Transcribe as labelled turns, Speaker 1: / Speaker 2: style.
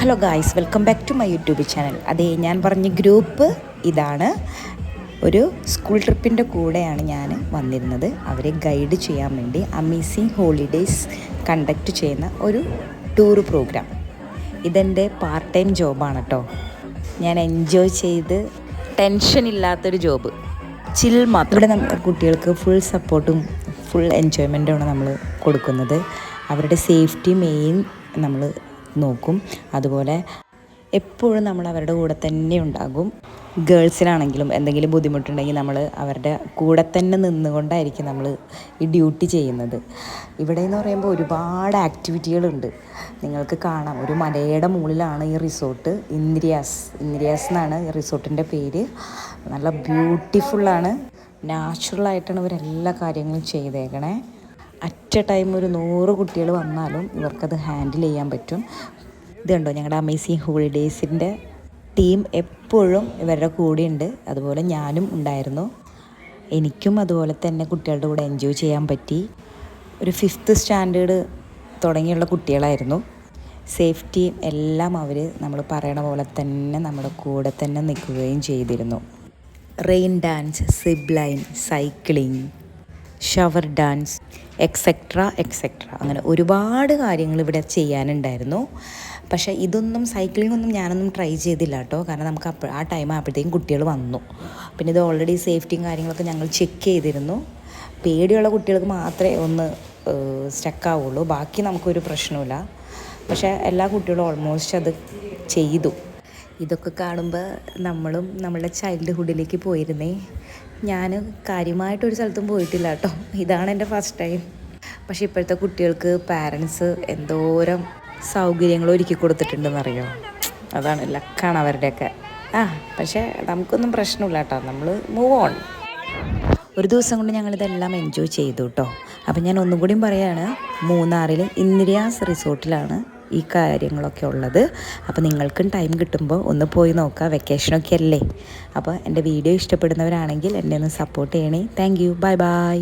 Speaker 1: Hello guys, welcome back to my YouTube channel. അതെ, ഞാൻ പറഞ്ഞ ഗ്രൂപ്പ് ഇതാണ്. ഒരു സ്കൂൾ ട്രിപ്പിൻ്റെ കൂടെയാണ് ഞാൻ വന്നിരുന്നത്. അവരെ ഗൈഡ് ചെയ്യാൻ വേണ്ടി അമേസിങ് ഹോളിഡേയ്സ് കണ്ടക്റ്റ് ചെയ്യുന്ന ഒരു ടൂർ പ്രോഗ്രാം. ഇതെൻ്റെ പാർട്ട് ടൈം ജോബാണ് കേട്ടോ. ഞാൻ എൻജോയ് ചെയ്ത് ടെൻഷൻ ഇല്ലാത്തൊരു ജോബ്, ചിൽ മാത്രം. ഇവിടെ നമ്മൾ കുട്ടികൾക്ക് ഫുൾ സപ്പോർട്ടും ഫുൾ എൻജോയ്മെൻറ്റുമാണ് നമ്മൾ കൊടുക്കുന്നത്. അവരുടെ സേഫ്റ്റി മെയിൻ നമ്മൾ നോക്കും. അതുപോലെ എപ്പോഴും നമ്മൾ അവരുടെ കൂടെ തന്നെ ഉണ്ടാകും. ഗേൾസിനാണെങ്കിലും എന്തെങ്കിലും ബുദ്ധിമുട്ടുണ്ടെങ്കിൽ നമ്മൾ അവരുടെ കൂടെ തന്നെ നിന്നുകൊണ്ടായിരിക്കും നമ്മൾ ഈ ഡ്യൂട്ടി ചെയ്യുന്നത്. ഇവിടെ എന്ന് പറയുമ്പോൾ ഒരുപാട് ആക്ടിവിറ്റികളുണ്ട്. നിങ്ങൾക്ക് കാണാം, ഒരു മലയുടെ മുകളിലാണ് ഈ റിസോർട്ട്. ഇന്ദ്രിയാസ് എന്നാണ് ഈ റിസോർട്ടിൻ്റെ പേര്. നല്ല ബ്യൂട്ടിഫുള്ളാണ്. നാച്ചുറലായിട്ടാണ് ഇവരെല്ലാ കാര്യങ്ങളും ചെയ്തേക്കണേ. അറ്റ് എ ടൈം ഒരു 100 കുട്ടികൾ വന്നാലും ഇവർക്കത് ഹാൻഡിൽ ചെയ്യാൻ പറ്റും. ഇത് കണ്ടോ, ഞങ്ങളുടെ അമേസിങ് ഹോളിഡേയ്സിൻ്റെ ടീം എപ്പോഴും ഇവരുടെ കൂടെയുണ്ട്. അതുപോലെ ഞാനും ഉണ്ടായിരുന്നു. എനിക്കും അതുപോലെ തന്നെ കുട്ടികളുടെ കൂടെ എൻജോയ് ചെയ്യാൻ പറ്റി. ഒരു 5th സ്റ്റാൻഡേർഡ് തുടങ്ങിയുള്ള കുട്ടികളായിരുന്നു. സേഫ്റ്റിയും എല്ലാം അവർ നമ്മൾ പറയണ പോലെ തന്നെ നമ്മുടെ കൂടെ തന്നെ നിൽക്കുകയും ചെയ്തിരുന്നു. Rain dance, zip line, cycling, shower dance, etcetera അങ്ങനെ ഒരുപാട് കാര്യങ്ങൾ ഇവിടെ ചെയ്യാനുണ്ടായിരുന്നു. പക്ഷേ ഇതൊന്നും, സൈക്ലിംഗ് ഒന്നും ഞാനൊന്നും ട്രൈ ചെയ്തില്ല കേട്ടോ. കാരണം നമുക്ക് ആ ടൈം ആയപ്പോഴത്തേക്കും കുട്ടികൾ വന്നു. പിന്നെ ഇത് ഓൾറെഡി സേഫ്റ്റിയും കാര്യങ്ങളൊക്കെ ഞങ്ങൾ ചെക്ക് ചെയ്തിരുന്നു. പേടിയുള്ള കുട്ടികൾക്ക് മാത്രമേ ഒന്ന് സ്റ്റക്കാവുള്ളൂ, ബാക്കി നമുക്കൊരു പ്രശ്നമില്ല. പക്ഷേ എല്ലാ കുട്ടികളും ഓൾമോസ്റ്റ് അത് ചെയ്തു. ഇതൊക്കെ കാണുമ്പോൾ നമ്മളും നമ്മളുടെ ചൈൽഡ്ഹുഡിലേക്ക് പോയിരുന്നേ. ഞാൻ കാര്യമായിട്ടൊരു സ്ഥലത്തും പോയിട്ടില്ല കേട്ടോ. ഇതാണ് എൻ്റെ ഫസ്റ്റ് ടൈം. പക്ഷേ ഇപ്പോഴത്തെ കുട്ടികൾക്ക് പാരൻസ് എന്തോരം സൗകര്യങ്ങൾ ഒരുക്കി കൊടുത്തിട്ടുണ്ടെന്നറിയോ. അതാണ്, ലക്കാണ് അവരുടെയൊക്കെ. പക്ഷേ നമുക്കൊന്നും പ്രശ്നമില്ല കേട്ടോ. നമ്മൾ മൂവ് ഓൺ. ഒരു ദിവസം കൊണ്ട് ഞങ്ങളിതെല്ലാം എൻജോയ് ചെയ്തു കേട്ടോ. അപ്പം ഞാൻ ഒന്നും കൂടിയും പറയുകയാണ്, മൂന്നാറിലെ ഇന്ദ്രിയാസ് റിസോർട്ടിലാണ് ഈ കാര്യങ്ങളൊക്കെ ഉള്ളത്. അപ്പോൾ നിങ്ങൾക്കും ടൈം കിട്ടുമ്പോൾ ഒന്ന് പോയി നോക്കുക. വെക്കേഷനൊക്കെ അല്ലേ. അപ്പോൾ എൻ്റെ വീഡിയോ ഇഷ്ടപ്പെടുന്നവരാണെങ്കിൽ എന്നെ ഒന്ന് സപ്പോർട്ട് ചെയ്യണേ. Thank you. Bye bye.